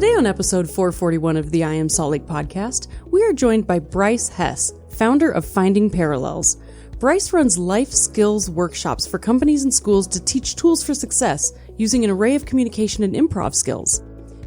Today on episode 441 of the I Am Salt Lake podcast, we are joined by Bryce Hess, founder of Finding Parallels. Bryce runs life skills workshops for companies and schools to teach tools for success using an array of communication and improv skills.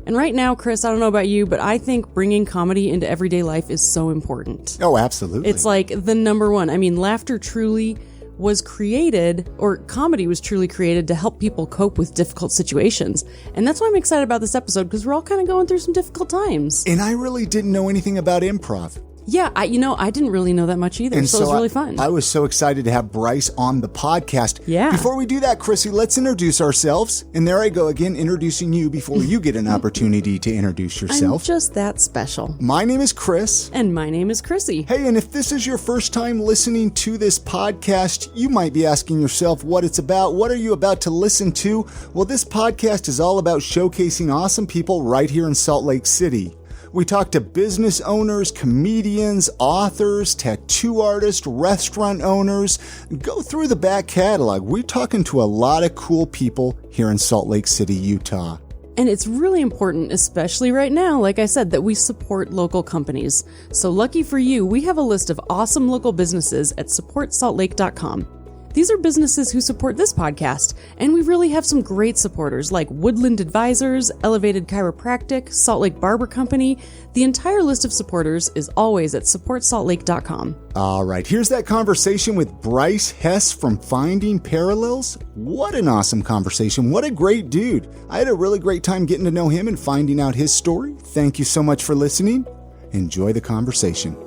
And right now, Chris, I don't know about you, but I think bringing comedy into everyday life is so important. Oh, absolutely. It's like the number one. I mean, laughter truly was created, or comedy was truly created to help people cope with difficult situations. And that's why I'm excited about this episode, because we're all kind of going through some difficult times. And I really didn't know anything about improv. Yeah, I didn't really know that much either, so it was really fun. I was so excited to have Bryce on the podcast. Yeah. Before we do that, Chrissy, let's introduce ourselves. And there I go again, introducing you before you get an opportunity to introduce yourself. I'm just that special. My name is Chris. And my name is Chrissy. Hey, and if this is your first time listening to this podcast, you might be asking yourself what it's about. What are you about to listen to? Well, this podcast is all about showcasing awesome people right here in Salt Lake City. We talk to business owners, comedians, authors, tattoo artists, restaurant owners, go through the back catalog. We're talking to a lot of cool people here in Salt Lake City, Utah. And it's really important, especially right now, like I said, that we support local companies. So lucky for you, we have a list of awesome local businesses at supportsaltlake.com. These are businesses who support this podcast, and we really have some great supporters like Woodland Advisors, Elevated Chiropractic, Salt Lake Barber Company. The entire list of supporters is always at supportsaltlake.com. All right, here's that conversation with Bryce Hess from Finding Parallels. What an awesome conversation. What a great dude. I had a really great time getting to know him and finding out his story. Thank you so much for listening. Enjoy the conversation.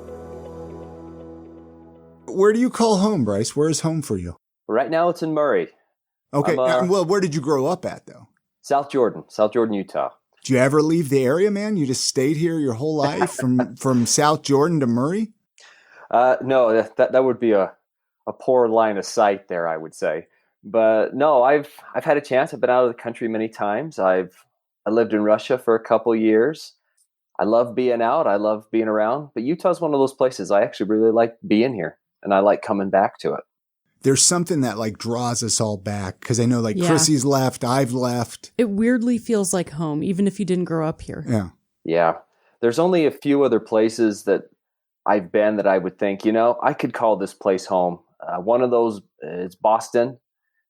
Where do you call home, Bryce? Where is home for you? Right now it's in Murray. Okay. Well, where did you grow up at, though? South Jordan, Utah. Did you ever leave the area, man? You just stayed here your whole life from South Jordan to Murray? No, that would be a poor line of sight there, I would say. But no, I've had a chance. I've been out of the country many times. I lived in Russia for a couple years. I love being out. I love being around. But Utah's one of those places I actually really like being here, and I like coming back to it. There's something that like draws us all back, because I know Chrissy's left, I've left. It weirdly feels like home, even if you didn't grow up here. Yeah. Yeah. There's only a few other places that I've been that I would think, I could call this place home. One of those is Boston.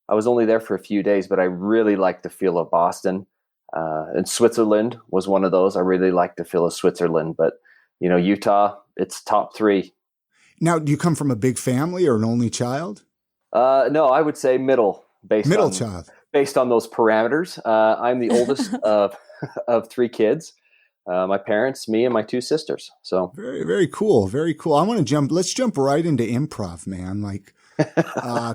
I was only there for a few days, but I really like the feel of Boston. And Switzerland was one of those. I really like the feel of Switzerland. But, Utah, it's top three. Now, do you come from a big family or an only child? No, I would say middle child. Based on those parameters. I'm the oldest of three kids. My parents, me, and my two sisters. So very, very cool. Very cool. Let's jump right into improv, man.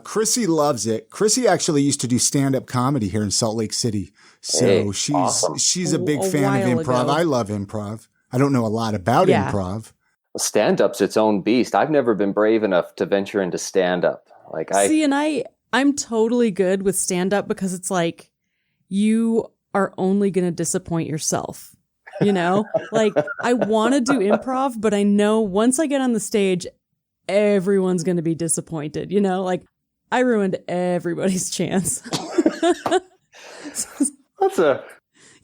Chrissy loves it. Chrissy actually used to do stand-up comedy here in Salt Lake City. So she's a big fan of improv. Ago. I love improv. I don't know a lot about improv. Stand-up's its own beast. I've never been brave enough to venture into stand-up. I'm totally good with stand-up because it's like you are only going to disappoint yourself. I want to do improv, but I know once I get on the stage, everyone's going to be disappointed. I ruined everybody's chance.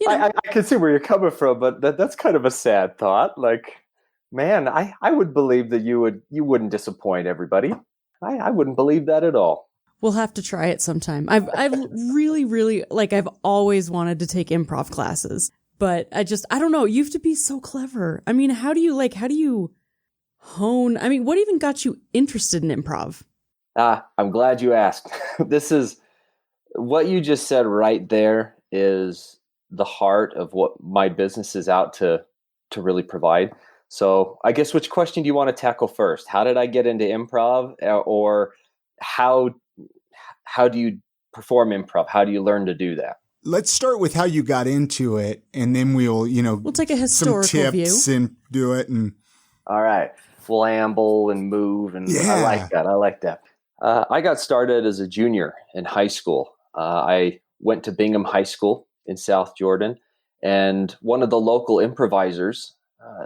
I can see where you're coming from, but that's kind of a sad thought. Man, I would believe that you wouldn't disappoint everybody. I wouldn't believe that at all. We'll have to try it sometime. I've really, really, I've always wanted to take improv classes, but I don't know. You have to be so clever. I mean, how do you hone? I mean, what even got you interested in improv? I'm glad you asked. This is what you just said right there is the heart of what my business is out to really provide. So I guess which question do you want to tackle first? How did I get into improv, or how do you perform improv? How do you learn to do that? Let's start with how you got into it, and then we'll take a historical some tips view and do it. And all right, flamble and move, and yeah. I like that. I got started as a junior in high school. I went to Bingham High School in South Jordan, and one of the local improvisers,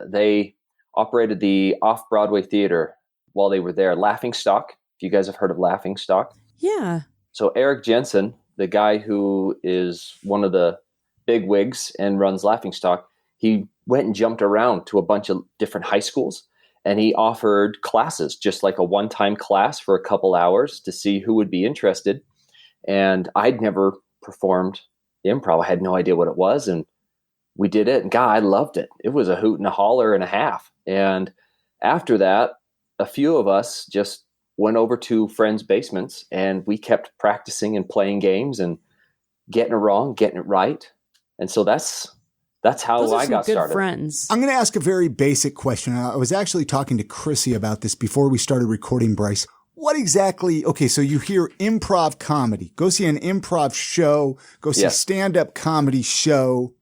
they operated the off-Broadway theater while they were there, Laughing Stock. If you guys have heard of Laughing Stock. Yeah. So Eric Jensen, the guy who is one of the big wigs and runs Laughing Stock, he went and jumped around to a bunch of different high schools, and he offered classes, just like a one-time class for a couple hours to see who would be interested. And I'd never performed improv. I had no idea what it was. And we did it, and God, I loved it. It was a hoot and a holler and a half. And after that, a few of us just went over to friends' basements, and we kept practicing and playing games and getting it wrong, getting it right. And so that's how Those are I some got good started. friends. I'm going to ask a very basic question. I was actually talking to Chrissy about this before we started recording, Bryce. What exactly? Okay, so you hear improv comedy. Go see an improv show. Go see a stand-up comedy show.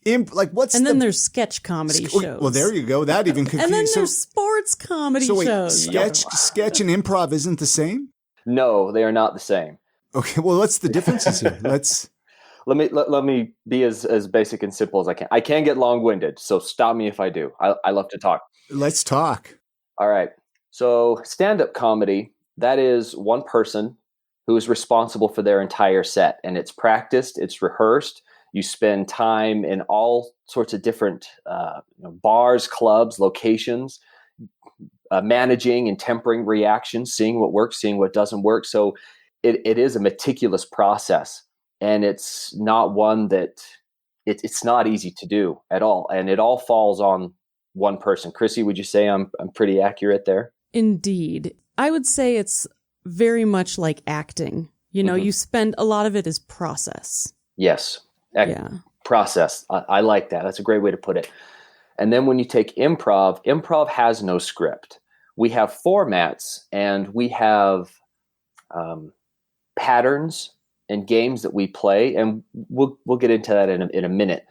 What's and then there's sketch comedy shows. Well, there you go. That even confuses. And then there's sports comedy shows. Sketch and improv isn't the same? No, they are not the same. Okay, well, what's the differences here? Let me be as basic and simple as I can. I can get long-winded, so stop me if I do. I love to talk. Let's talk. All right. So stand-up comedy, that is one person who is responsible for their entire set, and it's practiced, it's rehearsed. You spend time in all sorts of different bars, clubs, locations, managing and tempering reactions, seeing what works, seeing what doesn't work. So it is a meticulous process, and it's not one that it's not easy to do at all. And it all falls on one person. Chrissy, would you say I'm pretty accurate there? Indeed. I would say it's very much like acting. You spend a lot of it is process. Yes. Process. I like that. That's a great way to put it. And then when you take improv has no script. We have formats, and we have patterns and games that we play, and we'll get into that in a minute.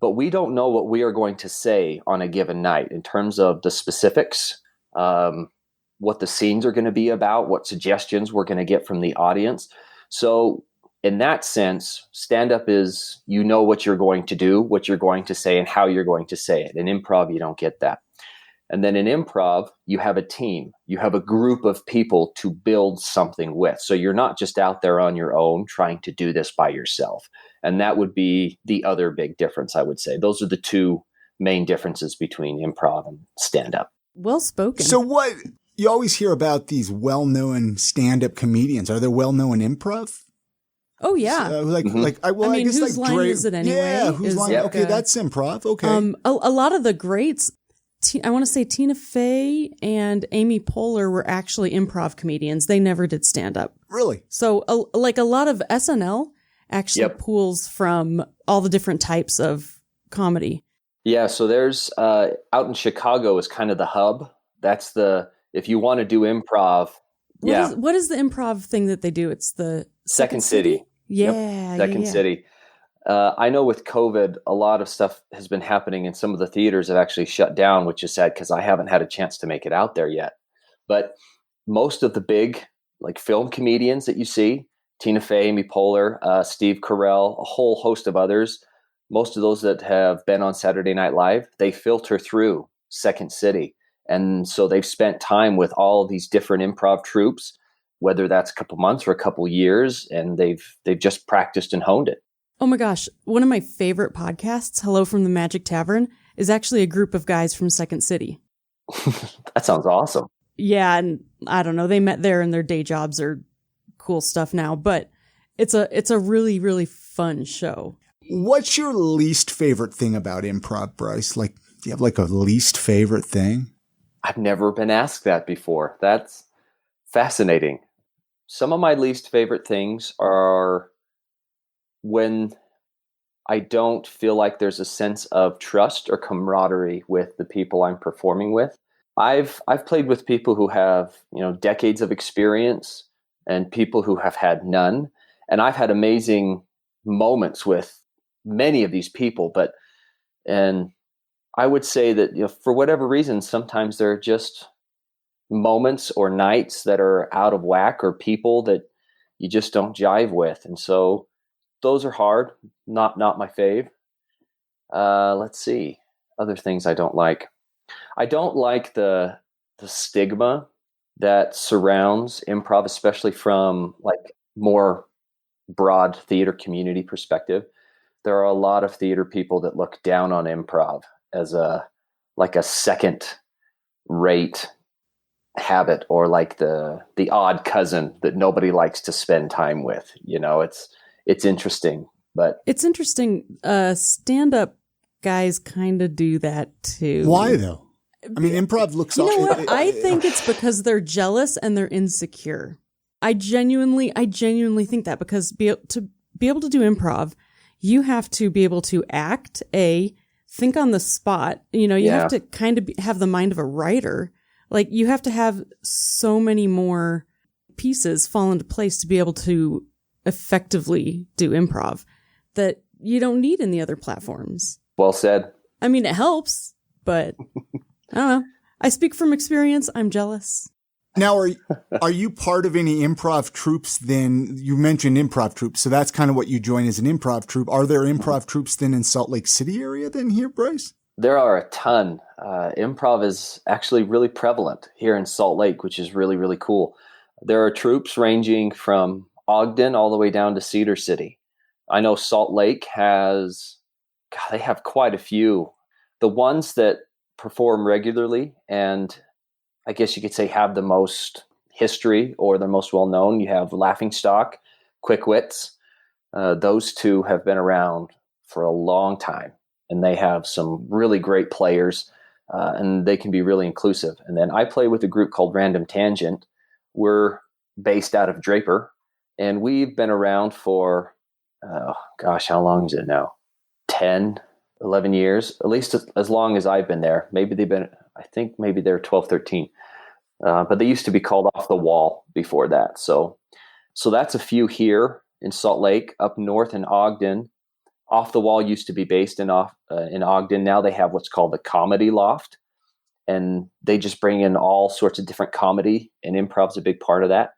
But we don't know what we are going to say on a given night in terms of the specifics, what the scenes are going to be about, what suggestions we're going to get from the audience. So in that sense, stand-up is, what you're going to do, what you're going to say, and how you're going to say it. In improv, you don't get that. And then in improv, you have a team. You have a group of people to build something with. So you're not just out there on your own trying to do this by yourself. And that would be the other big difference, I would say. Those are the two main differences between improv and stand-up. Well spoken. So what, you always hear about these well-known stand-up comedians. Are there well-known improv? Oh yeah, I guess whose line Dre, is it anyway? Yeah, whose line? Yep. Okay, that's improv. Okay, a lot of the greats, I want to say Tina Fey and Amy Poehler were actually improv comedians. They never did stand up. Really? So a lot of SNL actually pulls from all the different types of comedy. Yeah, so there's out in Chicago is kind of the hub. That's if you want to do improv. What is the improv thing that they do? It's the Second City. Yeah. Second City. I know with COVID, a lot of stuff has been happening, and some of the theaters have actually shut down, which is sad because I haven't had a chance to make it out there yet. But most of the big film comedians that you see, Tina Fey, Amy Poehler, Steve Carell, a whole host of others, most of those that have been on Saturday Night Live, they filter through Second City. And so they've spent time with all these different improv troupes, whether that's a couple months or a couple years, and they've just practiced and honed it. Oh my gosh. One of my favorite podcasts, Hello from the Magic Tavern, is actually a group of guys from Second City. That sounds awesome. Yeah. And I don't know, they met there and their day jobs are cool stuff now, but it's a really, really fun show. What's your least favorite thing about improv, Bryce? Do you have a least favorite thing? I've never been asked that before. That's fascinating. Some of my least favorite things are when I don't feel like there's a sense of trust or camaraderie with the people I'm performing with. I've played with people who have, decades of experience and people who have had none. And I've had amazing moments with many of these people, and I would say that, for whatever reason, sometimes there are just moments or nights that are out of whack, or people that you just don't jive with. And so those are hard, not my fave. Let's see. Other things I don't like. I don't like the stigma that surrounds improv, especially from more broad theater community perspective. there are a lot of theater people that look down on improv as a second rate habit, or like the odd cousin that nobody likes to spend time with. It's interesting, but it's interesting. Stand-up guys kind of do that too. Why though? I mean, improv looks. You know what? I think it's because they're jealous and they're insecure. I genuinely think that, because to be able to do improv, you have to be able to think on the spot. You have to kind of have the mind of a writer. Like, you have to have so many more pieces fall into place to be able to effectively do improv that you don't need in the other platforms. Well said. I mean, it helps, but I don't know. I speak from experience. I'm jealous. Now, are you part of any improv troops then? You mentioned improv troops, so that's kind of what you join as an improv troupe. Are there improv troops then in Salt Lake City area then here, Bryce? There are a ton. Improv is actually really prevalent here in Salt Lake, which is really, really cool. There are troops ranging from Ogden all the way down to Cedar City. I know Salt Lake they have quite a few. The ones that perform regularly and I guess you could say have the most history or the most well-known, you have Laughing Stock, Quick Wits. Those two have been around for a long time, and they have some really great players, and they can be really inclusive. And then I play with a group called Random Tangent. We're based out of Draper, and we've been around for, how long is it now? 10, 11 years, at least as long as I've been there. Maybe they're 12, 13. But they used to be called Off the Wall before that. So that's a few here in Salt Lake. Up north in Ogden, Off the Wall used to be based in Ogden. Now they have what's called the Comedy Loft, and they just bring in all sorts of different comedy, and improv's a big part of that.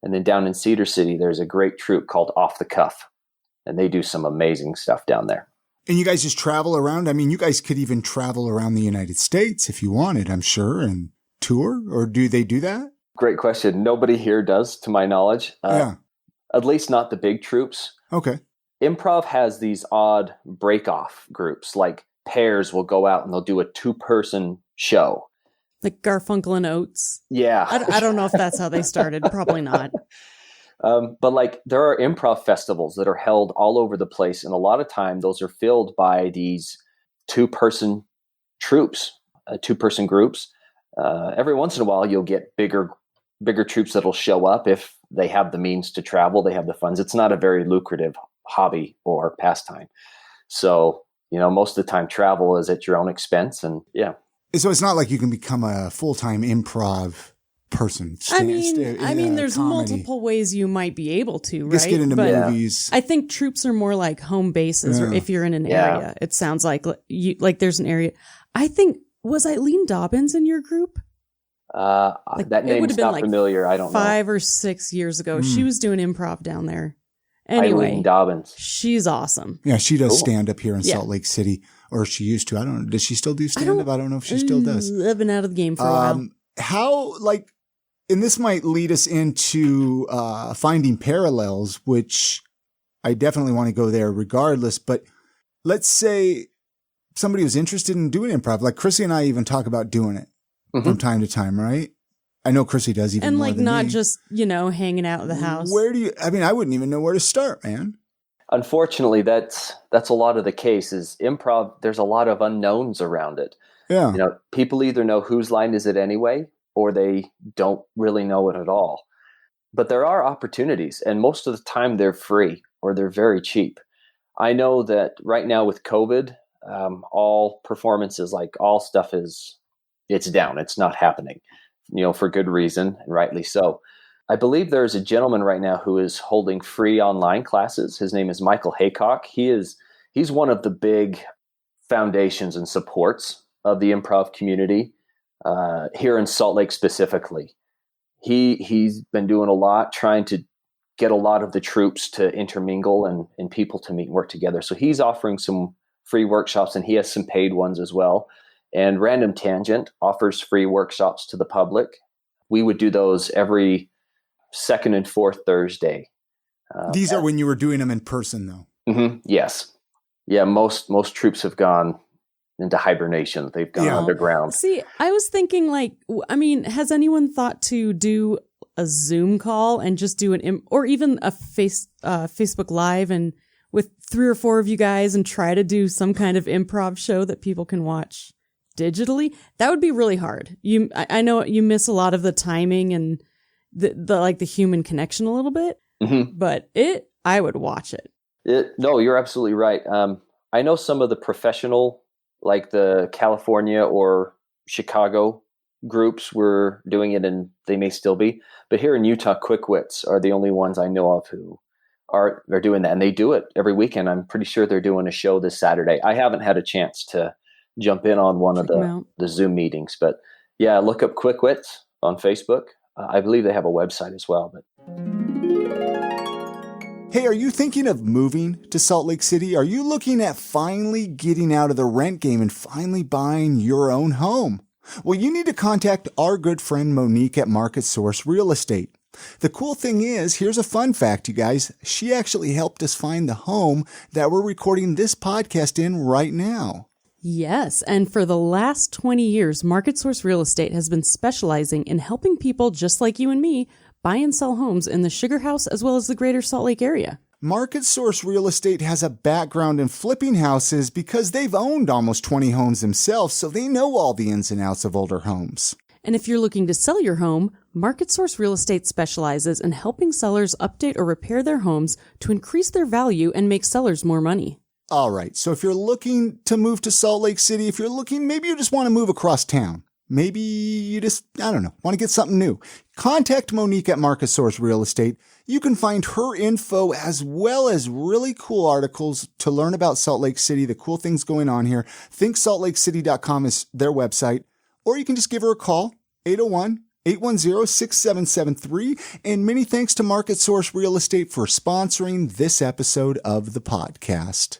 And then down in Cedar City, there's a great troupe called Off the Cuff, and they do some amazing stuff down there. And you guys just travel around? I mean, you guys could even travel around the United States if you wanted, I'm sure, and tour, or do they do that? Great question. Nobody here does, to my knowledge. At least not the big troops. Okay. Improv has these odd break-off groups, like pairs will go out and they'll do a 2-person show. Like Garfunkel and Oates. Yeah. I don't know if that's how they started. Probably not. But like there are improv festivals that are held all over the place. And a lot of time those are filled by these 2-person troops, 2-person groups. Every once in a while you'll get bigger troops that'll show up if they have the means to travel, they have the funds. It's not a very lucrative hobby or pastime. So, most of the time travel is at your own expense. And yeah. So it's not like you can become a full-time improv person. I mean, there's multiple ways you might be able to, right? Just get into movies. I think troops are more like home bases, or if you're in an area. It sounds like there's an area. I think, was Eileen Dobbins in your group? That name's not familiar. I don't know. 5 or 6 years ago, she was doing improv down there. Anyway, Eileen Dobbins. She's awesome. Yeah, she does stand up here in Salt Lake City, or she used to. I don't know. Does she still do stand up? I don't know if she still does. I've been out of the game for a while. How, and this might lead us into finding parallels, which I definitely want to go there regardless. But let's say somebody was interested in doing improv. Like Chrissy and I even talk about doing it from time to time, right? I know Chrissy does even more than not me. Just, hanging out at the house. I wouldn't even know where to start, man. Unfortunately, that's a lot of the case is improv. There's a lot of unknowns around it. Yeah. People either know whose line is it anyway, or they don't really know it at all. But there are opportunities, and most of the time they're free or they're very cheap. I know that right now with COVID, all performances, like all stuff it's down. It's not happening, for good reason, and rightly so. I believe there's a gentleman right now who is holding free online classes. His name is Michael Haycock. He's one of the big foundations and supports of the improv community here in Salt Lake specifically. He's been doing a lot, trying to get a lot of the troops to intermingle and people to meet and work together. So he's offering some free workshops, and he has some paid ones as well. And Random Tangent offers free workshops to the public. We would do those every second and fourth Thursday. These are when you were doing them in person, though. Mm-hmm, yes. Yeah, most troops have gone into hibernation. They've gone underground. See, I was thinking has anyone thought to do a Zoom call and just do or even a Facebook Live and with 3 or 4 of you guys and try to do some kind of improv show that people can watch digitally? That would be really hard. I know you miss a lot of the timing and the human connection a little bit, but I would watch it. No, you're absolutely right. I know some of the professional, like the California or Chicago groups were doing it, and they may still be. But here in Utah, Quick Wits are the only ones I know of who are doing that, and they do it every weekend. I'm pretty sure they're doing a show this Saturday. I haven't had a chance to jump in on one of the Zoom meetings, but yeah, look up Quick Wits on Facebook. I believe they have a website as well. But hey, are you thinking of moving to Salt Lake City? Are you looking at finally getting out of the rent game and finally buying your own home? Well, you need to contact our good friend Monique at Market Source Real Estate. The cool thing is, here's a fun fact, you guys. She actually helped us find the home that we're recording this podcast in right now. Yes, and for the last 20 years, Market Source Real Estate has been specializing in helping people just like you and me buy and sell homes in the Sugar House as well as the greater Salt Lake area. Market Source Real Estate has a background in flipping houses because they've owned almost 20 homes themselves, so they know all the ins and outs of older homes. And if you're looking to sell your home, Market Source Real Estate specializes in helping sellers update or repair their homes to increase their value and make sellers more money. All right, so if you're looking to move to Salt Lake City, maybe you just want to move across town. Maybe you just, want to get something new. Contact Monique at Market Source Real Estate. You can find her info as well as really cool articles to learn about Salt Lake City, the cool things going on here. ThinkSaltLakeCity.com is their website. Or you can just give her a call, 801-810-6773. And many thanks to Market Source Real Estate for sponsoring this episode of the podcast.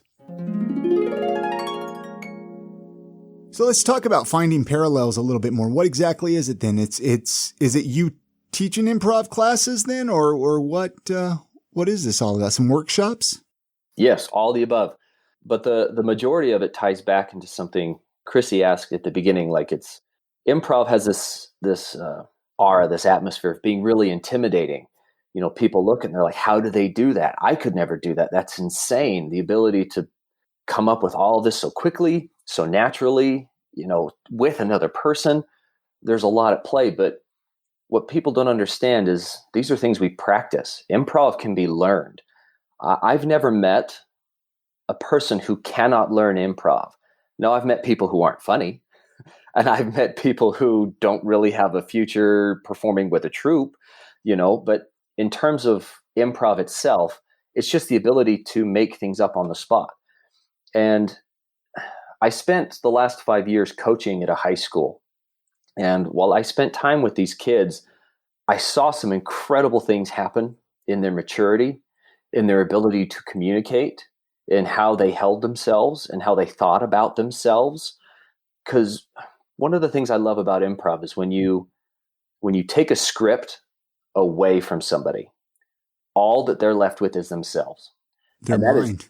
So let's talk about finding parallels a little bit more. What exactly is it then? Is it you teaching improv classes then, or what is this all about? Some workshops? Yes, all the above. But the majority of it ties back into something Chrissy asked at the beginning. Like improv has this aura, this atmosphere of being really intimidating. People look and they're like, how do they do that? I could never do that. That's insane. The ability to come up with all of this so quickly, so naturally, with another person. There's a lot at play, but what people don't understand is these are things we practice. Improv can be learned. I've never met a person who cannot learn improv. Now, I've met people who aren't funny, and I've met people who don't really have a future performing with a troupe, but in terms of improv itself, it's just the ability to make things up on the spot. And I spent the last 5 years coaching at a high school. And while I spent time with these kids, I saw some incredible things happen in their maturity, in their ability to communicate, in how they held themselves and how they thought about themselves. Because one of the things I love about improv is when you take a script away from somebody, all that they're left with is themselves. Their mind.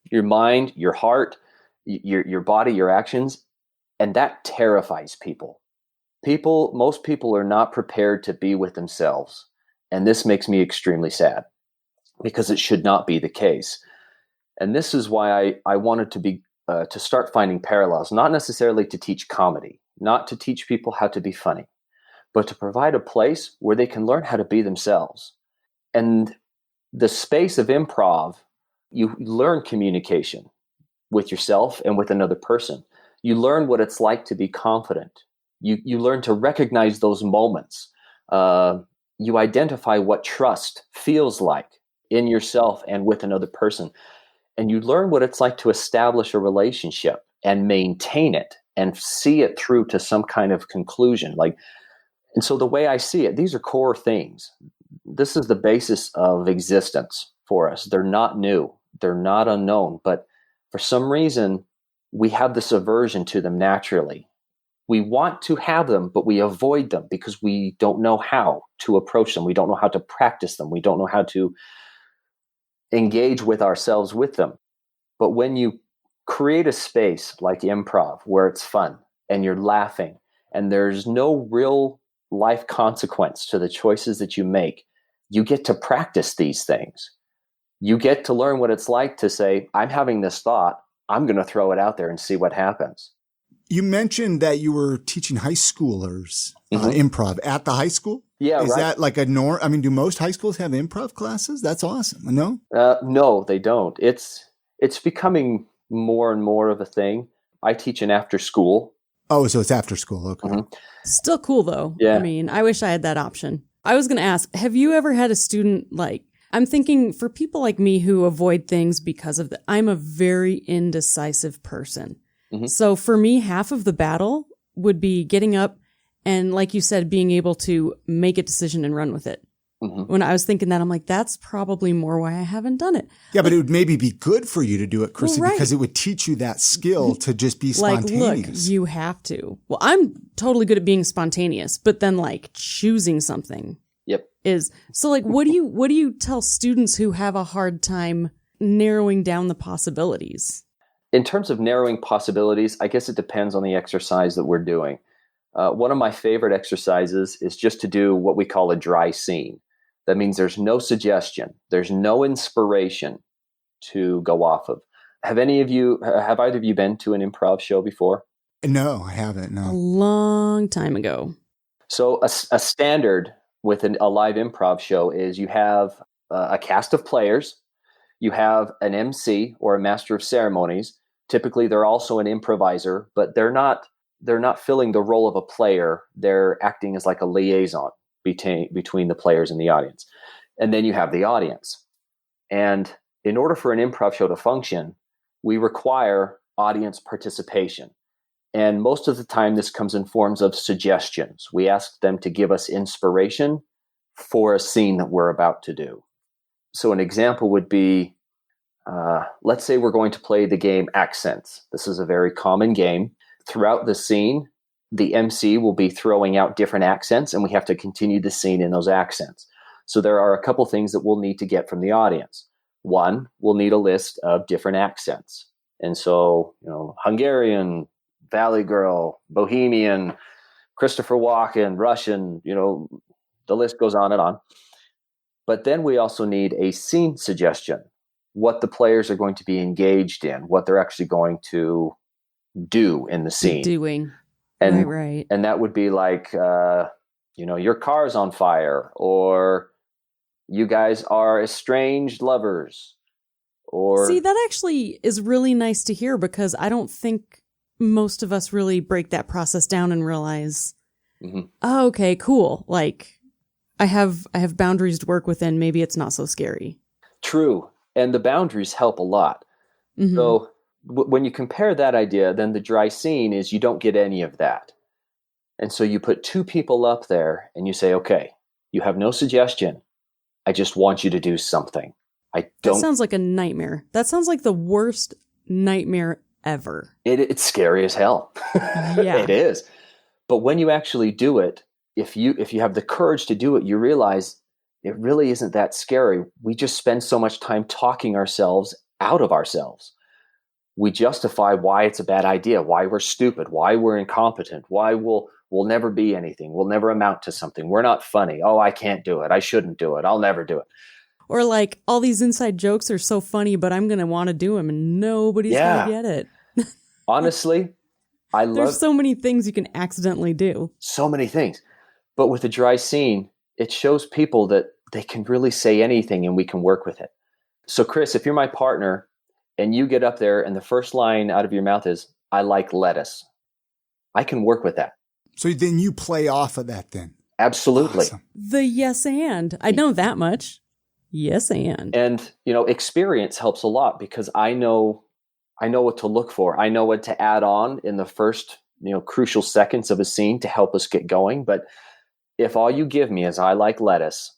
Your mind, your heart, your body, your actions, and that terrifies people. Most people are not prepared to be with themselves, and this makes me extremely sad because it should not be the case. And this is why I wanted to start finding parallels, not necessarily to teach comedy, not to teach people how to be funny, but to provide a place where they can learn how to be themselves. And the space of improv, you learn communication with yourself and with another person. You learn what it's like to be confident. You learn to recognize those moments. You identify what trust feels like in yourself and with another person. And you learn what it's like to establish a relationship and maintain it and see it through to some kind of conclusion. And so the way I see it, these are core things. This is the basis of existence for us. They're not new. They're not unknown. But for some reason, we have this aversion to them naturally. We want to have them, but we avoid them because we don't know how to approach them. We don't know how to practice them. We don't know how to engage with ourselves with them. But when you create a space like improv where it's fun and you're laughing and there's no real life consequence to the choices that you make, you get to practice these things. You get to learn what it's like to say, I'm having this thought, I'm going to throw it out there and see what happens. You mentioned that you were teaching high schoolers improv at the high school. Yeah, Is right. that like a norm? I mean, do most high schools have improv classes? That's awesome. No? No, they don't. It's becoming more and more of a thing. I teach an after school. Oh, so it's after school. Okay. Mm-hmm. Still cool though. Yeah. I mean, I wish I had that option. I was going to ask, have you ever had a student I'm thinking for people like me who avoid things because of I'm a very indecisive person. Mm-hmm. So for me, half of the battle would be getting up and, like you said, being able to make a decision and run with it. Mm-hmm. When I was thinking that, I'm like, that's probably more why I haven't done it. Yeah, but it would maybe be good for you to do it, Chrissy, right. because it would teach you that skill to just be spontaneous. Look, you have to. Well, I'm totally good at being spontaneous, but then choosing something. Yep. Is so what do you tell students who have a hard time narrowing down the possibilities? In terms of narrowing possibilities, I guess it depends on the exercise that we're doing. One of my favorite exercises is just to do what we call a dry scene. That means there's no suggestion. There's no inspiration to go off of. Have either of you been to an improv show before? No, I haven't. No. A long time ago. So a standard with a live improv show is you have a cast of players. You have an MC or a master of ceremonies. Typically, they're also an improviser, but they're not filling the role of a player. They're acting as like a liaison between the players and the audience. And then you have the audience. And in order for an improv show to function, we require audience participation. And most of the time, this comes in forms of suggestions. We ask them to give us inspiration for a scene that we're about to do. So an example would be, let's say we're going to play the game Accents. This is a very common game. Throughout the scene, the MC will be throwing out different accents, and we have to continue the scene in those accents. So there are a couple things that we'll need to get from the audience. One, we'll need a list of different accents. And so, Hungarian, Valley Girl, Bohemian, Christopher Walken, Russian, the list goes on and on. But then we also need a scene suggestion, what the players are going to be engaged in, what they're actually going to do in the scene. Doing. And, right. And that would be like, your car's on fire, or you guys are estranged lovers. Or see, that actually is really nice to hear, because I don't think most of us really break that process down and realize, oh, okay, cool. I have boundaries to work within. Maybe it's not so scary. True. And the boundaries help a lot. Mm-hmm. So when you compare that idea, then the dry scene is you don't get any of that. And so you put two people up there and you say, okay, you have no suggestion. I just want you to do something. That sounds like a nightmare. That sounds like the worst nightmare ever. It's scary as hell. Yeah. It is. But when you actually do it, if you have the courage to do it, you realize it really isn't that scary. We just spend so much time talking ourselves out of ourselves. We justify why it's a bad idea, why we're stupid, why we're incompetent, why we'll never be anything, we'll never amount to something. We're not funny. Oh, I can't do it. I shouldn't do it. I'll never do it. Or all these inside jokes are so funny, but I'm going to want to do them and nobody's going to get it. Honestly, there's so many things you can accidentally do. So many things. But with a dry scene, it shows people that they can really say anything and we can work with it. So Chris, if you're my partner and you get up there and the first line out of your mouth is, I like lettuce, I can work with that. So then you play off of that then? Absolutely. Awesome. The yes and. I know that much. Yes and. And, experience helps a lot, because I know what to look for. I know what to add on in the first, crucial seconds of a scene to help us get going. But if all you give me is I like lettuce,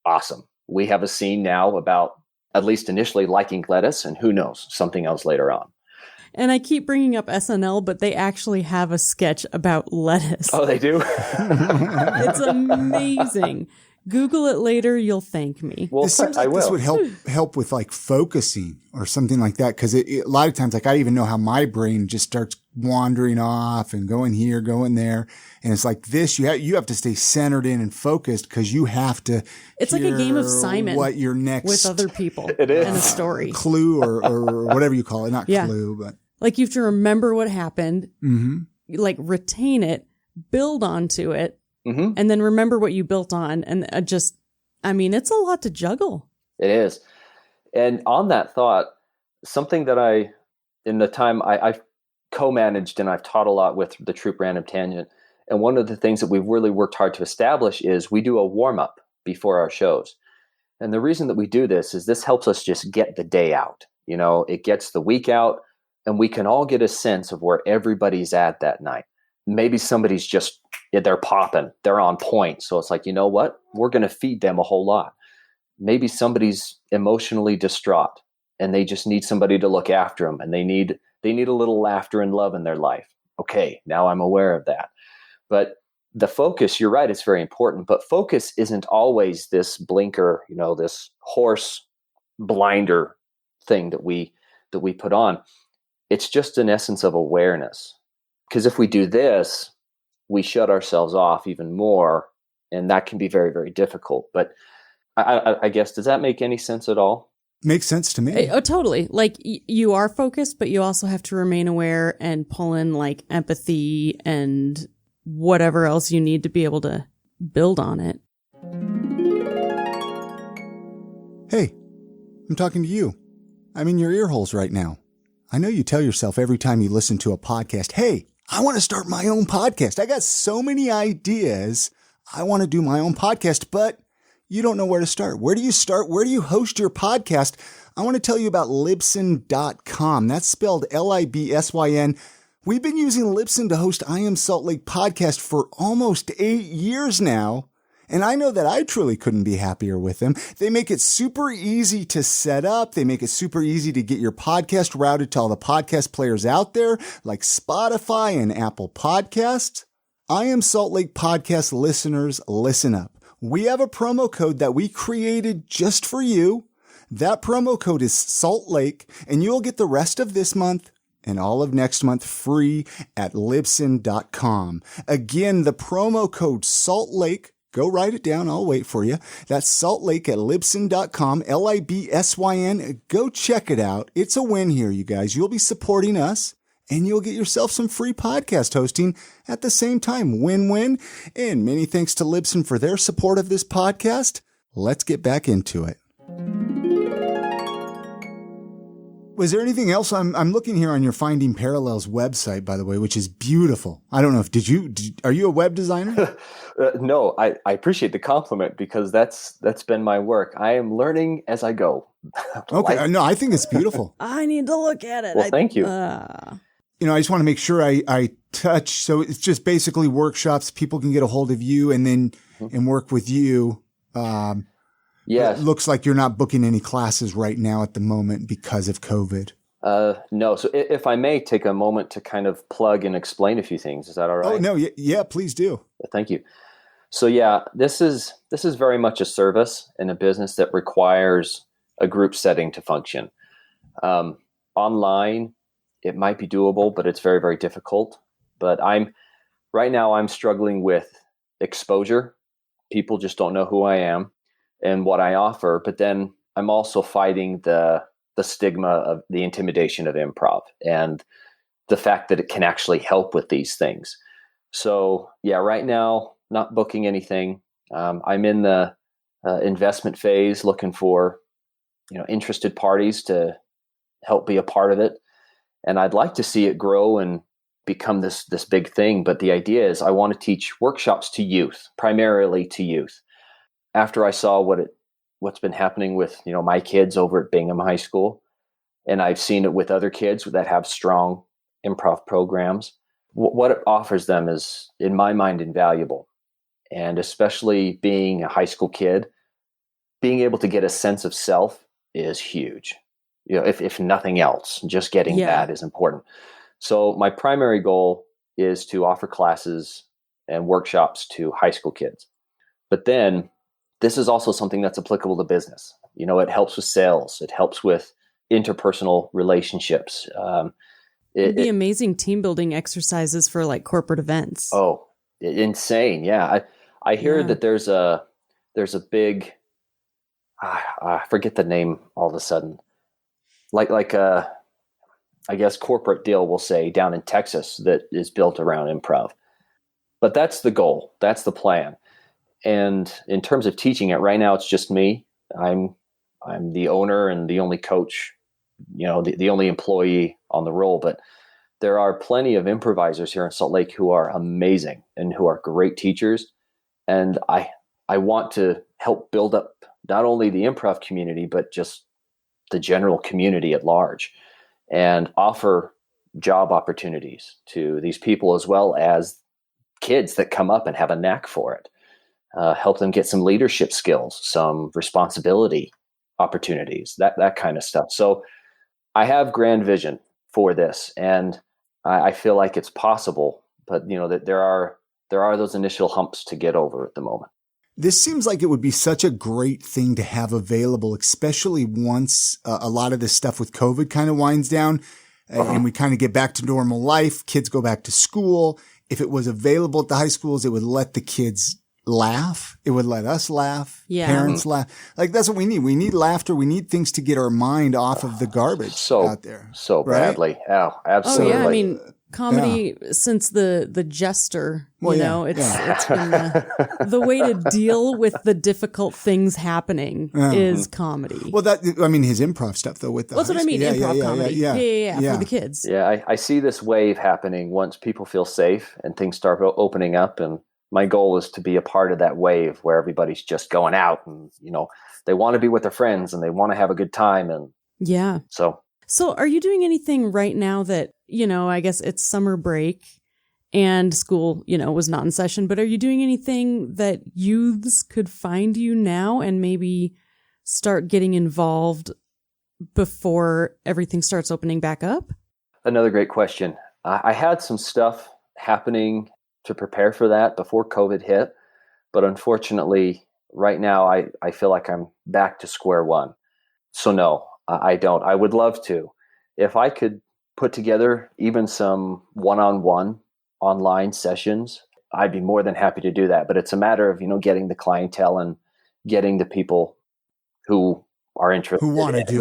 awesome. We have a scene now about, at least initially, liking lettuce, and who knows, something else later on. And I keep bringing up SNL, but they actually have a sketch about lettuce. Oh, they do? It's amazing. Google it later. You'll thank me. Well, This seems I like this will. would help with like focusing or something like that. Cause a lot of times, like I even know how my brain just starts wandering off and going here, going there. And it's like this, you have to stay centered in and focused because you have to. It's like a game of hear Simon what your next with other people It is. and a story. clue or whatever you call it. Not Yeah. clue, but. Like you have to remember what happened, Mm-hmm. like retain it, build onto it, Mm-hmm. and then remember what you built on. And it's a lot to juggle. It is. And on that thought, something that in the time I've co-managed and I've taught a lot with the Troop Random Tangent. And one of the things that we've really worked hard to establish is we do a warm-up before our shows. And the reason that we do this is this helps us just get the day out. It gets the week out and we can all get a sense of where everybody's at that night. Maybe somebody's they're popping, they're on point. So it's like, you know what? We're going to feed them a whole lot. Maybe somebody's emotionally distraught and they just need somebody to look after them and they need a little laughter and love in their life. Okay, now I'm aware of that. But the focus, you're right, it's very important, but focus isn't always this blinker, this horse blinder thing that we put on. It's just an essence of awareness. Because if we do this, we shut ourselves off even more, and that can be very, very difficult. But I guess, does that make any sense at all? Makes sense to me. Oh, totally. Like you are focused, but you also have to remain aware and pull in like empathy and whatever else you need to be able to build on it. Hey, I'm talking to you. I'm in your ear holes right now. I know you tell yourself every time you listen to a podcast, hey, I want to start my own podcast. I got so many ideas. I want to do my own podcast, but you don't know where to start. Where do you start? Where do you host your podcast? I want to tell you about Libsyn.com. That's spelled Libsyn. We've been using Libsyn to host I Am Salt Lake podcast for almost 8 years now. And I know that I truly couldn't be happier with them. They make it super easy to set up. They make it super easy to get your podcast routed to all the podcast players out there, like Spotify and Apple Podcasts. I Am Salt Lake podcast listeners, listen up. We have a promo code that we created just for you. That promo code is Salt Lake, and you'll get the rest of this month and all of next month free at Libsyn.com. Again, the promo code Salt Lake. Go write it down. I'll wait for you. That's Salt Lake at Libsyn.com, Libsyn. Go check it out. It's a win here, you guys. You'll be supporting us, and you'll get yourself some free podcast hosting at the same time. Win-win. And many thanks to Libsyn for their support of this podcast. Let's get back into it. Was there anything else? I'm looking here on your Finding Parallels website, by the way, which is beautiful. I don't know if are you a web designer? No, I appreciate the compliment because that's been my work. I am learning as I go. Okay. No, I think it's beautiful. I need to look at it. Well, thank you. I just want to make sure I touch. So it's just basically workshops. People can get a hold of you and work with you. Yes. It looks like you're not booking any classes right now at the moment because of COVID. No. So if I may take a moment to kind of plug and explain a few things, is that all right? Oh, no. Yeah, please do. Thank you. So yeah, this is very much a service in a business that requires a group setting to function. Online, it might be doable, but it's very, very difficult. But right now I'm struggling with exposure. People just don't know who I am and what I offer. But then I'm also fighting the stigma of the intimidation of improv and the fact that it can actually help with these things. So yeah, right now, not booking anything. I'm in the investment phase, looking for interested parties to help be a part of it. And I'd like to see it grow and become this big thing. But the idea is I want to teach workshops to youth, primarily to youth. After I saw what's been happening with my kids over at Bingham High School, and I've seen it with other kids that have strong improv programs, what it offers them is, in my mind, invaluable. And especially being a high school kid, being able to get a sense of self is huge. If nothing else, just getting that is important. So my primary goal is to offer classes and workshops to high school kids. But then this is also something that's applicable to business. It helps with sales. It helps with interpersonal relationships. It'd be amazing team building exercises for like corporate events. Oh, insane. Yeah. I hear that there's a big, I forget the name all of a sudden, like I guess corporate deal, we'll say, down in Texas that is built around improv. But that's the goal. That's the plan. And in terms of teaching it right now, it's just me. I'm the owner and the only coach, the only employee on the role. But there are plenty of improvisers here in Salt Lake who are amazing and who are great teachers. And I want to help build up not only the improv community, but just the general community at large, and offer job opportunities to these people as well as kids that come up and have a knack for it. Help them get some leadership skills, some responsibility opportunities, that kind of stuff. So I have grand vision for this, and I feel like it's possible, but that there are those initial humps to get over at the moment. This seems like it would be such a great thing to have available, especially once a lot of this stuff with COVID kind of winds down and we kind of get back to normal life. Kids go back to school. If it was available at the high schools, it would let the kids laugh. It would let us laugh. Yeah. Parents laugh. Like, that's what we need. We need laughter. We need things to get our mind off of the garbage out there. So badly. Right? Oh, absolutely. Oh, yeah. I mean, comedy since the Jester, it's been the way to deal with the difficult things happening is comedy. Well, his improv stuff though with the that's what I mean. Improv comedy. Yeah, for the kids. Yeah. I see this wave happening once people feel safe and things start opening up, and my goal is to be a part of that wave where everybody's just going out and, they want to be with their friends and they want to have a good time. And So are you doing anything right now that, I guess it's summer break and school, was not in session, but are you doing anything that youths could find you now and maybe start getting involved before everything starts opening back up? Another great question. I had some stuff happening to prepare for that before COVID hit, but unfortunately right now I feel like I'm back to square one. So no, I don't. I would love to. If I could put together even some one-on-one online sessions, I'd be more than happy to do that. But it's a matter of, getting the clientele and getting the people who are interested. Who want to do it.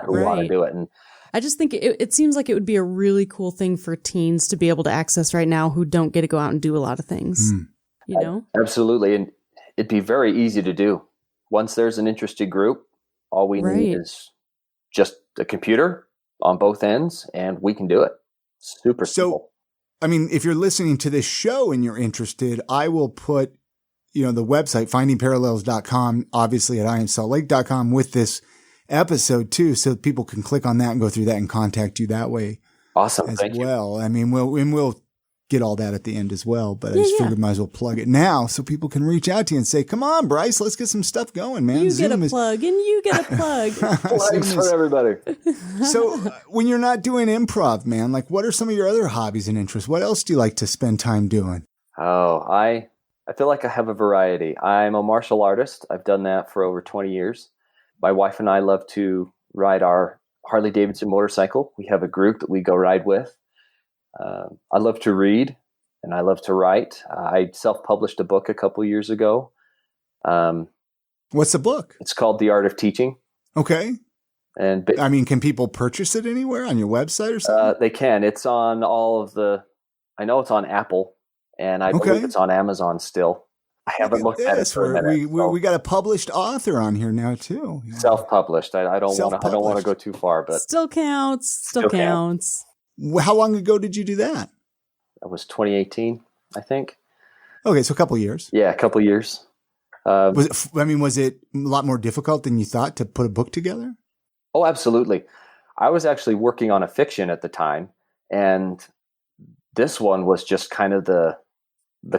Who want to do it. And I just think it seems like it would be a really cool thing for teens to be able to access right now who don't get to go out and do a lot of things, Absolutely. And it'd be very easy to do. Once there's an interested group, all we need is just a computer on both ends, and we can do it. Super simple. I mean, if you're listening to this show and you're interested, I will put, the website, findingparallels.com, obviously at iamsaltlake.com with this episode too, so people can click on that and go through that and contact you that way. Awesome. Thank you. I mean, we'll get all that at the end as well, but I just figured might as well plug it now so people can reach out to you and say, come on, Bryce, let's get some stuff going, man. You get a plug and you get a plug. Plugs for everybody. So when you're not doing improv, man, like what are some of your other hobbies and interests? What else do you like to spend time doing? Oh, I feel like I have a variety. I'm a martial artist. I've done that for over 20 years. My wife and I love to ride our Harley Davidson motorcycle. We have a group that we go ride with. I love to read and I love to write. I self-published a book a couple years ago. What's the book? It's called The Art of Teaching. Okay. And can people purchase it anywhere on your website or something? They can. It's on I know it's on Apple, and I believe it's on Amazon still. I haven't looked at it for a minute. We got a published author on here now too. Yeah. Self-published. I don't want to go too far, but still counts. Still counts. How long ago did you do that? That was 2018, I think. Okay, so a couple of years. Yeah, a couple of years. Was it a lot more difficult than you thought to put a book together? Oh, absolutely. I was actually working on a fiction at the time, and this one was just kind of the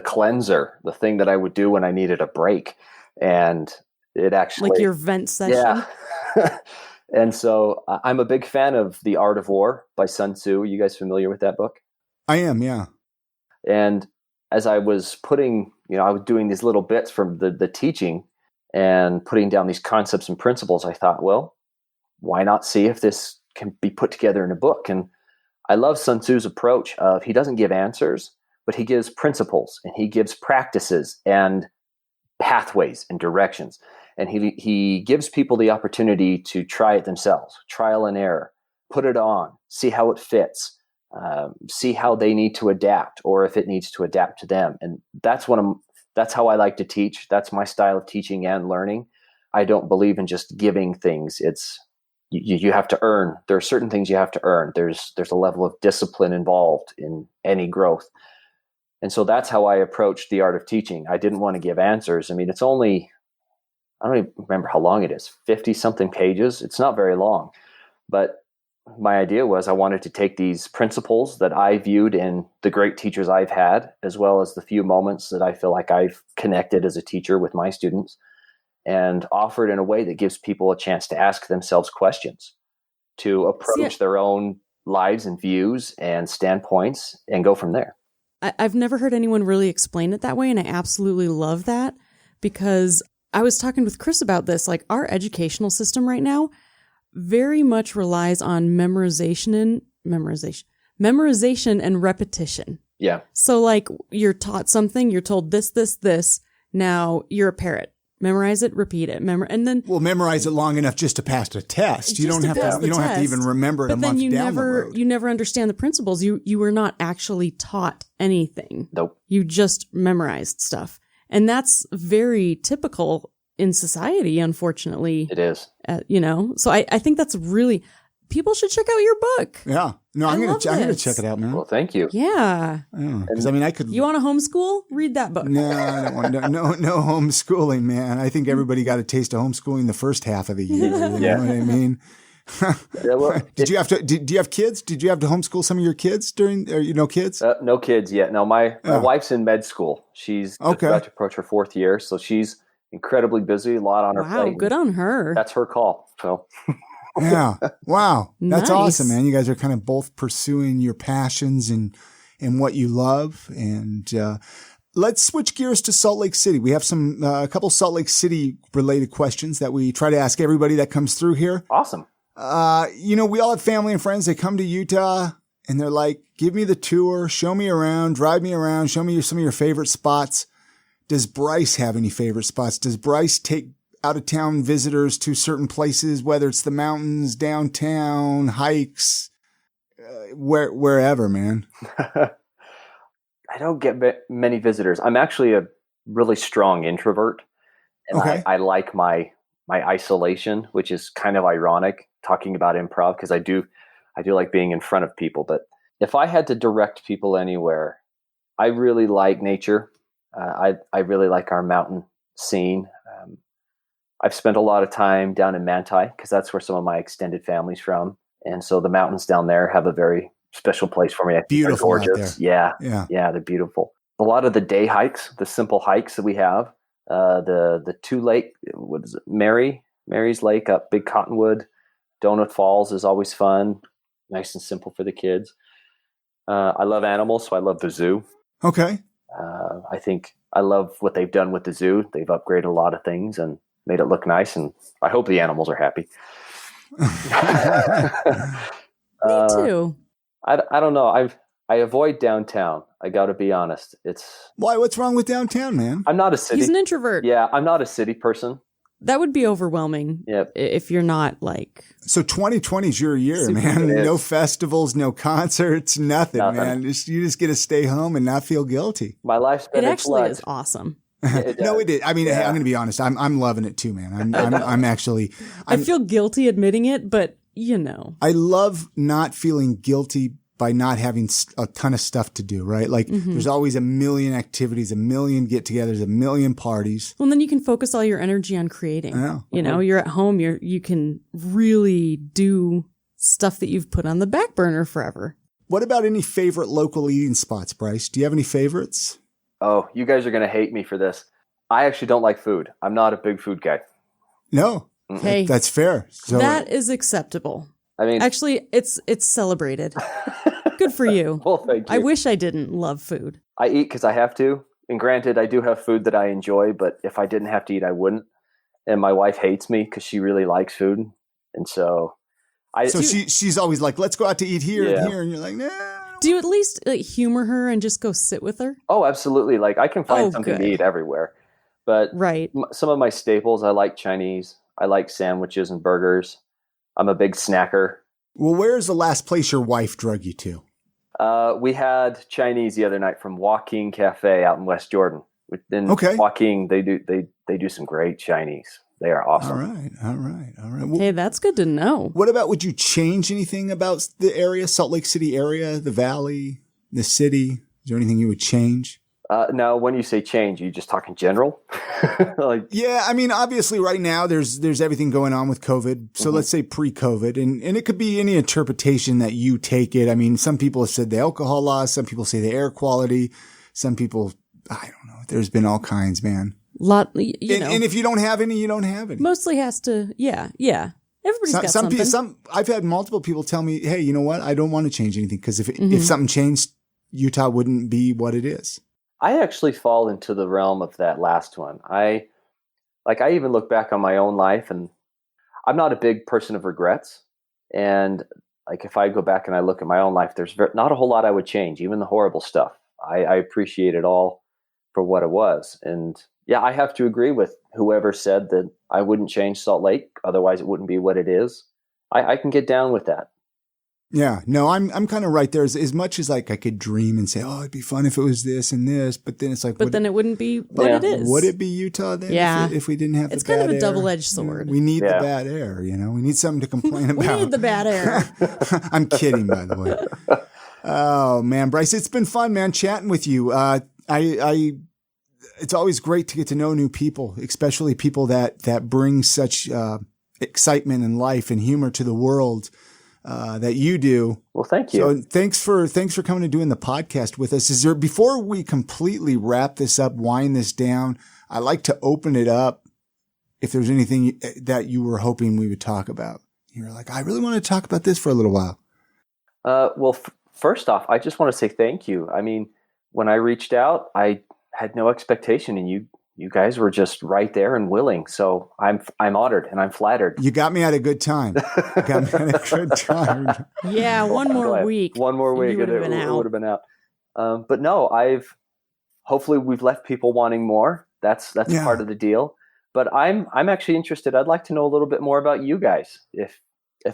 cleanser, the thing that I would do when I needed a break. And it actually... Like your vent session? Yeah. And so I'm a big fan of The Art of War by Sun Tzu. You guys familiar with that book? I am, yeah. And as I was I was doing these little bits from the teaching, and putting down these concepts and principles, I thought, well, why not see if this can be put together in a book? And I love Sun Tzu's approach of, he doesn't give answers, but he gives principles, and he gives practices and pathways and directions. And he gives people the opportunity to try it themselves, trial and error, put it on, see how it fits, see how they need to adapt, or if it needs to adapt to them. And that's how I like to teach. That's my style of teaching and learning. I don't believe in just giving things. It's you have to earn. There are certain things you have to earn. There's a level of discipline involved in any growth. And so that's how I approached the art of teaching. I didn't want to give answers. I mean, it's only, I don't even remember how long it is, 50 something pages. It's not very long, but my idea was I wanted to take these principles that I viewed in the great teachers I've had, as well as the few moments that I feel like I've connected as a teacher with my students, and offer it in a way that gives people a chance to ask themselves questions, to approach their own lives and views and standpoints and go from there. I've never heard anyone really explain it that way, and I absolutely love that, because I was talking with Chris about this. Like, our educational system right now very much relies on memorization and repetition. Yeah. So like, you're taught something, you're told this, now you're a parrot. Memorize it, repeat it, and then memorize it long enough just to pass a test. You don't have to even remember it a month down the road. You never understand the principles. You were not actually taught anything. Nope. You just memorized stuff, and that's very typical in society. Unfortunately, it is. So I think that's really, people should check out your book. Yeah. No, I'm gonna check it out, man. Well, thank you. Yeah. Because I could. You want to homeschool? Read that book. No, I don't want no homeschooling, man. I think everybody got a taste of homeschooling the first half of the year. You know what I mean? Yeah, well, do you have kids? Did you have to homeschool some of your kids during? No kids? No kids yet. No, my wife's in med school. She's about to approach her 4th year, so she's incredibly busy. A lot on her plate. Wow, good on her. That's her call. So. Yeah. Wow. That's Nice. awesome, man. You guys are kind of both pursuing your passions and what you love. And let's switch gears to Salt Lake City. We have a couple Salt Lake City related questions that we try to ask everybody that comes through here. Awesome. We all have family and friends. They come to Utah and they're like, give me the tour, show me around, drive me around, show me some of your favorite spots. Does Bryce have any favorite spots? Does Bryce take out-of-town visitors to certain places, whether it's the mountains, downtown, hikes, wherever, man? I don't get many visitors. I'm actually a really strong introvert, and I like my isolation, which is kind of ironic talking about improv, because I do like being in front of people. But if I had to direct people anywhere, I really like nature. I really like our mountain scene. I've spent a lot of time down in Manti, because that's where some of my extended family's from. And so the mountains down there have a very special place for me. I think beautiful they're gorgeous. Yeah, they're beautiful. A lot of the day hikes, the simple hikes that we have, the 2 lake, what is it? Mary's Lake up Big Cottonwood, Donut Falls is always fun. Nice and simple for the kids. I love animals, so I love the zoo. Okay. I think I love what they've done with the zoo. They've upgraded a lot of things and made it look nice, and I hope the animals are happy. Me too. I don't know. I avoid downtown. I got to be honest. Why? What's wrong with downtown, man? I'm not a city. He's an introvert. Yeah, I'm not a city person. That would be overwhelming. Yep. If you're not like. So 2020 is your year, man. No festivals, no concerts, nothing, man. You just get to stay home and not feel guilty. My life's been It actually is awesome. No, it did. I mean, I'm going to be honest. I'm loving it too, man. I'm actually. I feel guilty admitting it, but I love not feeling guilty by not having a ton of stuff to do, right? Like there's always a million activities, a million get-togethers, a million parties. Well, then you can focus all your energy on creating. Yeah. You're at home. You can really do stuff that you've put on the back burner forever. What about any favorite local eating spots, Bryce? Do you have any favorites? Oh, you guys are going to hate me for this. I actually don't like food. I'm not a big food guy. No. Hey, that's fair. So that is acceptable. I mean, actually, it's celebrated. Good for you. Well, thank you. I wish I didn't love food. I eat because I have to. And granted, I do have food that I enjoy, but if I didn't have to eat, I wouldn't. and my wife hates me because she really likes food. And so she's always like, let's go out to eat here and here. And you're like, nah. Do you at least humor her and just go sit with her? Oh, absolutely. Like I can find something to eat everywhere, but some of my staples, I like Chinese. I like sandwiches and burgers. I'm a big snacker. Well, where's the last place your wife drug you to? We had Chinese the other night from Joaquin Cafe out in West Jordan. In Joaquin, they do some great Chinese. They are awesome. All right. Well, hey, that's good to know. What about, would you change anything about the area, Salt Lake City area, the valley, the city? Is there anything you would change? Now, when you say change, are you just talking general? Yeah, I mean, obviously right now there's everything going on with COVID. So let's say pre-COVID, and it could be any interpretation that you take it. I mean, some people have said the alcohol laws, some people say the air quality, some people, I don't know. There's been all kinds, man. And if you don't have any, you don't have any. Mostly has to, yeah. Everybody's got something. I've had multiple people tell me, hey, you know what? I don't want to change anything because if something changed, Utah wouldn't be what it is. I actually fall into the realm of that last one. I even look back on my own life, and I'm not a big person of regrets. And like, if I go back and I look at my own life, there's not a whole lot I would change, even the horrible stuff. I appreciate it all for what it was. And yeah, I have to agree with whoever said that I wouldn't change Salt Lake. Otherwise it wouldn't be what it is. I can get down with that. Yeah, no, I'm kind of right there. As much as like I could dream and say, oh, it'd be fun if it was this and this, but then it's like, then it wouldn't be what it is. Would it be Utah then? Yeah. If we didn't have the bad air? It's kind of a double-edged sword. We need the bad air, We need something to complain about. We need the bad air. I'm kidding, by the way. Oh man, Bryce, it's been fun, man, chatting with you. It's always great to get to know new people, especially people that bring such excitement and life and humor to the world that you do. Well, thank you. So thanks for coming and doing the podcast with us. Is there, before we completely wrap this up, wind this down, I like to open it up. If there's anything that you were hoping we would talk about, you're like, I really want to talk about this for a little while. First off, I just want to say thank you. I mean, when I reached out, I had no expectation, and you guys were just right there and willing. So I'm honored and I'm flattered. You got me at a good time. Yeah, one more week. One more week, and it would have been out. But no, hopefully we've left people wanting more. That's part of the deal. But I'm actually interested. I'd like to know a little bit more about you guys, if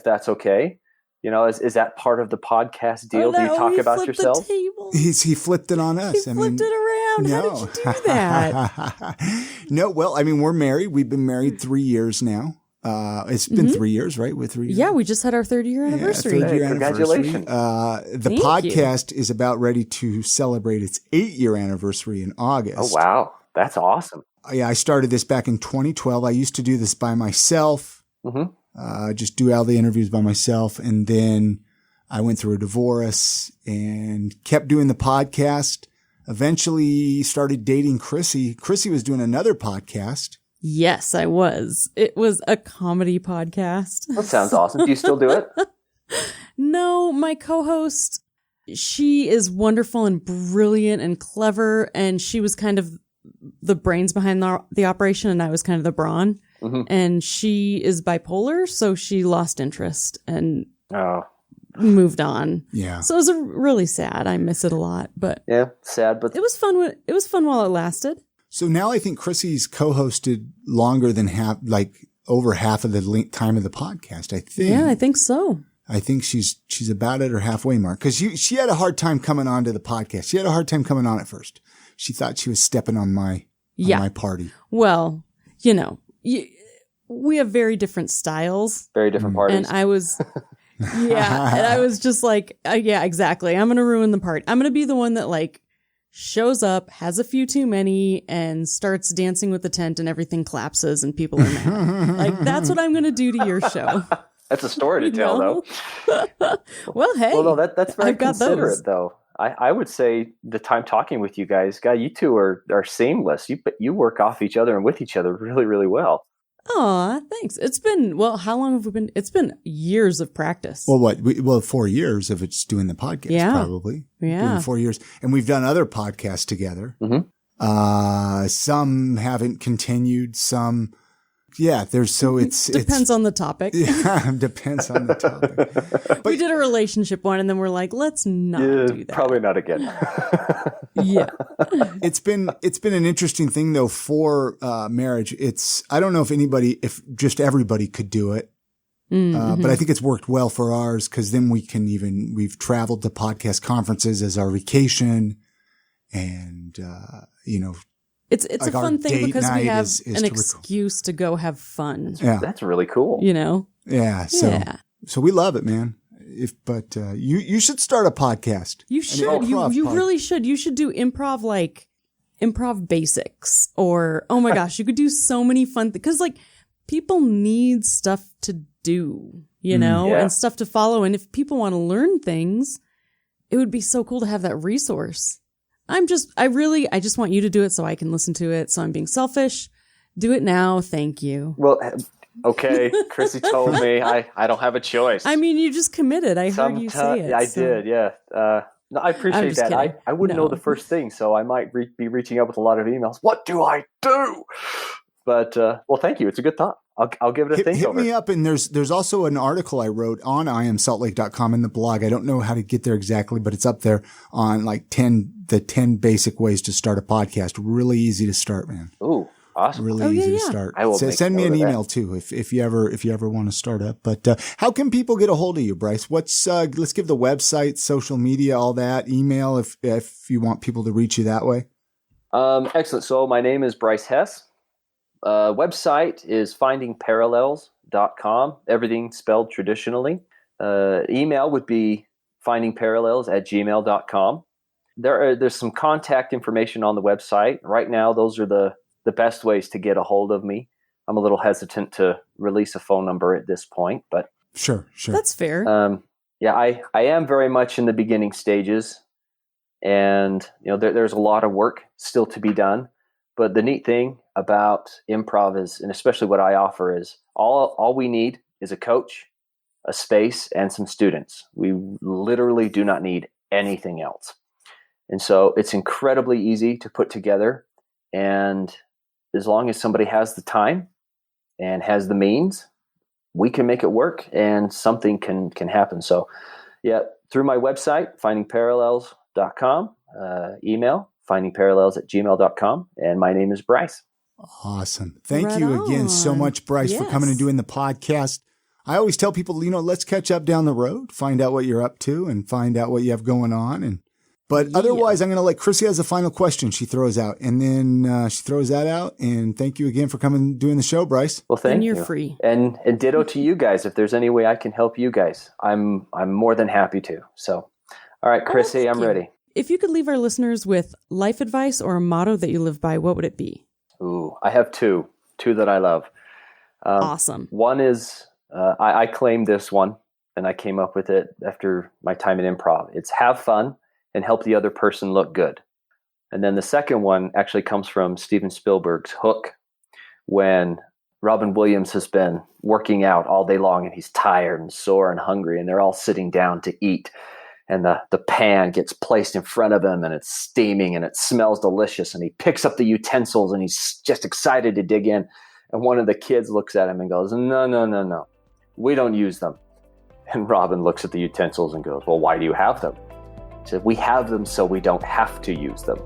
that's okay. Is that part of the podcast deal? Do you talk about yourself? He flipped it on us. He flipped it around. No. How did you do that? No, well, I mean, we're married. We've been married 3 years now. It's been 3 years, right? With 3 years. Yeah, we just had our 3rd-year anniversary. Congratulations. The podcast is about ready to celebrate its 8-year anniversary in August. Oh, wow. That's awesome. Yeah, I started this back in 2012. I used to do this by myself. Just do all the interviews by myself. And then I went through a divorce and kept doing the podcast. Eventually started dating Chrissy. Chrissy was doing another podcast. Yes, I was. It was a comedy podcast. That sounds awesome. Do you still do it? No, my co-host, she is wonderful and brilliant and clever. And she was kind of the brains behind the operation, and I was kind of the brawn. And she is bipolar, so she lost interest and moved on. Yeah. So it was really sad. I miss it a lot, but yeah, sad, but it was fun. It was fun while it lasted. So now I think Chrissy's co-hosted longer than over half of the time of the podcast. I think. Yeah, I think so. I think she's about at her halfway mark, because she had a hard time coming on to the podcast. She had a hard time coming on at first. She thought she was stepping on my party. Well, we have very different styles. Very different parties. And I was, and I was just like, yeah, exactly. I'm going to ruin the party. I'm going to be the one that like shows up, has a few too many, and starts dancing with the tent, and everything collapses and people are mad. Like, that's what I'm going to do to your show. That's a story to tell, though. Well, hey. Well, no, that's very considerate, though. I would say the time talking with you guys, you two are seamless. You work off each other and with each other really, really well. Aw, thanks. It's been, how long have we been? It's been years of practice. Well, 4 years of it's doing the podcast, probably. Yeah. Doing 4 years. And we've done other podcasts together. Some haven't continued. Some, Yeah, it's depends on the topic. Yeah, depends on the topic. But we did a relationship one, and then we're like, let's not do that. Probably not again. Yeah, it's been an interesting thing though for marriage. I don't know if just everybody could do it, but I think it's worked well for ours because then we've traveled to podcast conferences as our vacation, and It's like a fun thing because we have is an excuse to go have fun. Yeah, that's really cool. Yeah. So we love it, man. But you should start a podcast. You should. You really should. You should do improv, like improv basics, or oh my gosh, you could do so many fun things because like people need stuff to do, and stuff to follow. And if people want to learn things, it would be so cool to have that resource. I just want you to do it so I can listen to it. So I'm being selfish. Do it now. Thank you. Well, okay. Chrissy told me I don't have a choice. I mean, you just committed. I heard you say it. I did. Yeah. No, I appreciate that. I wouldn't know the first thing, so I might be reaching out with a lot of emails. What do I do? But, well, thank you. It's a good thought. I'll give it a think hit over. Me up, and there's also an article I wrote on imsaltlake.com in the blog. I don't know how to get there exactly, but it's up there on like the 10 basic ways to start a podcast. Really easy to start, man. Ooh, awesome. Really easy to start. I will send me an email too if you ever want to start up. But how can people get a hold of you, Bryce? Let's give the website, social media, all that, email if you want people to reach you that way. Excellent. So my name is Bryce Hess. Website is findingparallels.com. Everything spelled traditionally. Email would be findingparallels@gmail.com. There's some contact information on the website. Right now, those are the best ways to get a hold of me. I'm a little hesitant to release a phone number at this point, but sure. That's fair. I am very much in the beginning stages, and there's a lot of work still to be done. But the neat thing about improv is, and especially what I offer, is all we need is a coach, a space, and some students. We literally do not need anything else. And so it's incredibly easy to put together. And as long as somebody has the time and has the means, we can make it work and something can happen. So yeah, through my website, findingparallels.com, email, findingparallels@gmail.com. And my name is Bryce. Awesome. Thank you again so much, Bryce, for coming and doing the podcast. I always tell people, let's catch up down the road, find out what you're up to and find out what you have going on. But otherwise, I'm going to let Chrissy has a final question she throws out. And then she throws that out. And thank you again for coming and doing the show, Bryce. Well, thank you. And you're free. And ditto to you guys. If there's any way I can help you guys, I'm more than happy to. So, all right, Chrissy, I'm ready. If you could leave our listeners with life advice or a motto that you live by, what would it be? Ooh, I have two that I love. Awesome. One is, I claimed this one, and I came up with it after my time in improv. It's have fun and help the other person look good. And then the second one actually comes from Steven Spielberg's Hook, when Robin Williams has been working out all day long and he's tired and sore and hungry, and they're all sitting down to eat. And the pan gets placed in front of him and it's steaming and it smells delicious. And he picks up the utensils and he's just excited to dig in. And one of the kids looks at him and goes, no, we don't use them. And Robin looks at the utensils and goes, well, why do you have them? He said, we have them so we don't have to use them.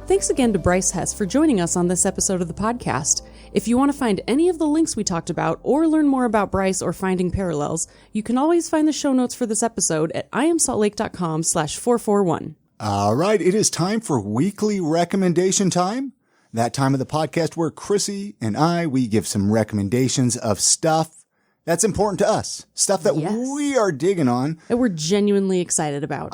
Thanks again to Bryce Hess for joining us on this episode of the podcast. If you want to find any of the links we talked about or learn more about Bryce or Finding Parallels, you can always find the show notes for this episode at imsaltlake.com/441. All right, it is time for weekly recommendation time. That time of the podcast where Chrissy and we give some recommendations of stuff that's important to us, stuff that we are digging on. That we're genuinely excited about.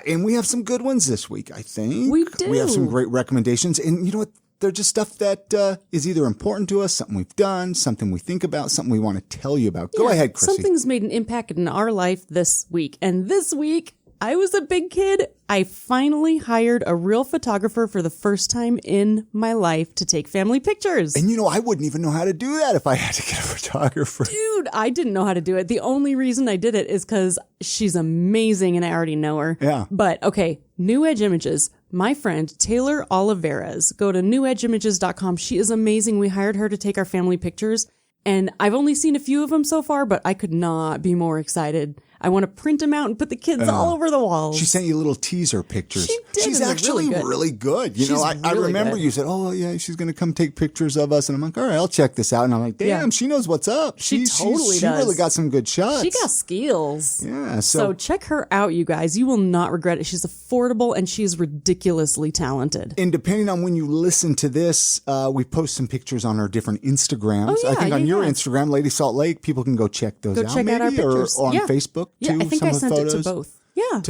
And we have some good ones this week, I think. We do. We have some great recommendations. And you know what? They're just stuff that is either important to us, something we've done, something we think about, something we want to tell you about. Go ahead, Chrissy. Something's made an impact in our life this week. And this week, I was a big kid, I finally hired a real photographer for the first time in my life to take family pictures. And I wouldn't even know how to do that if I had to get a photographer. Dude, I didn't know how to do it. The only reason I did it is because she's amazing and I already know her. Yeah. But okay, New Edge Images. My friend Taylor Oliveras. Go to newedgeimages.com. She is amazing. We hired her to take our family pictures. And I've only seen a few of them so far, but I could not be more excited. I want to print them out and put the kids all over the walls. She sent you little teaser pictures. She did. She's actually really good. I remember you said, oh, yeah, she's going to come take pictures of us. And I'm like, all right, I'll check this out. And I'm like, damn, she knows what's up. She totally does. She really got some good shots. She got skills. Yeah. So check her out, you guys. You will not regret it. She's affordable and she's ridiculously talented. And depending on when you listen to this, we post some pictures on our different Instagrams. Oh, yeah, I think on your Instagram, Lady Salt Lake, people can go check those out. Check out our pictures. Or on Facebook, too. Yeah, I think I sent it to both. Yeah.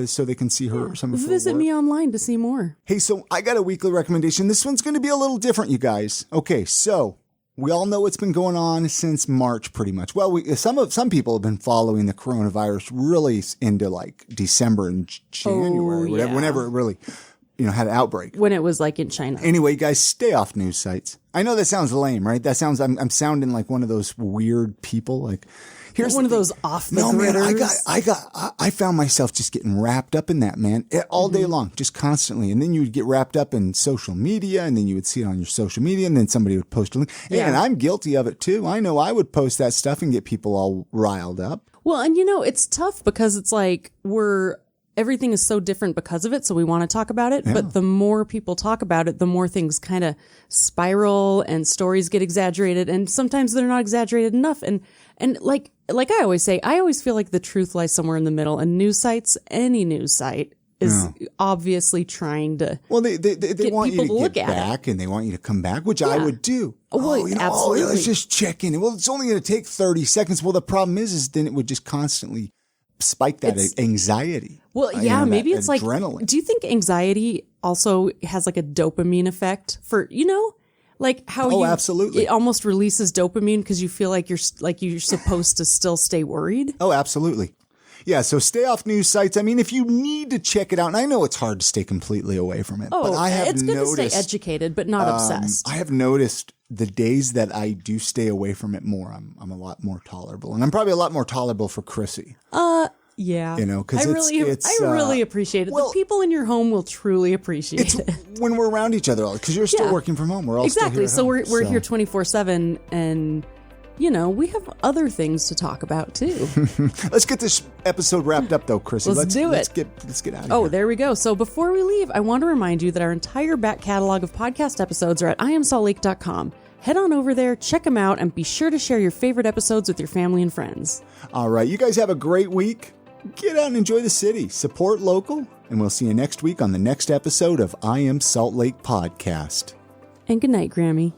So they can see some of her Visit work. me online to see more. Hey, so I got a weekly recommendation. This one's going to be a little different, you guys. Okay, so we all know what's been going on since March, pretty much. Well, some people have been following the coronavirus really into like December and January, whenever it really had an outbreak. When it was like in China. Anyway, guys, stay off news sites. I know that sounds lame, right? That sounds I'm sounding like one of those weird people. Like, here's one of those off the gridders. Man, I found myself just getting wrapped up in that, man, all day long, just constantly. And then you would get wrapped up in social media, and then you would see it on your social media, and then somebody would post a link. Yeah. And I'm guilty of it too. I know I would post that stuff and get people all riled up. Well, and it's tough because it's like everything is so different because of it. So we want to talk about it. Yeah. But the more people talk about it, the more things kind of spiral and stories get exaggerated. And sometimes they're not exaggerated enough. And like I always say, I always feel like the truth lies somewhere in the middle. And any news site is obviously trying to they want you to get back and they want you to come back, which I would do. Well, absolutely. Let's just check in. Well, it's only going to take 30 seconds. Well, the problem is then it would just constantly spike that anxiety. Well, yeah, maybe it's adrenaline. Like, do you think anxiety also has like a dopamine effect for, like how absolutely. It almost releases dopamine because you feel like you're supposed to still stay worried? Oh, absolutely. Yeah, so stay off news sites. I mean, if you need to check it out, and I know it's hard to stay completely away from it, but I have it's good to stay educated, but not obsessed. I have noticed the days that I do stay away from it more, I'm a lot more tolerable, and I'm probably a lot more tolerable for Chrissy. Yeah. Because I really appreciate it. The people in your home will truly appreciate it. When we're around each other, because you're still working from home. We're all still here at home. We're here 24/7, and we have other things to talk about too. Let's get this episode wrapped up, though, Chrissy. Let's do it. Let's get out of here. Oh, there we go. So before we leave, I want to remind you that our entire back catalog of podcast episodes are at imsaltlake.com. Head on over there, check them out, and be sure to share your favorite episodes with your family and friends. All right. You guys have a great week. Get out and enjoy the city. Support local. And we'll see you next week on the next episode of I Am Salt Lake Podcast. And good night, Grammy.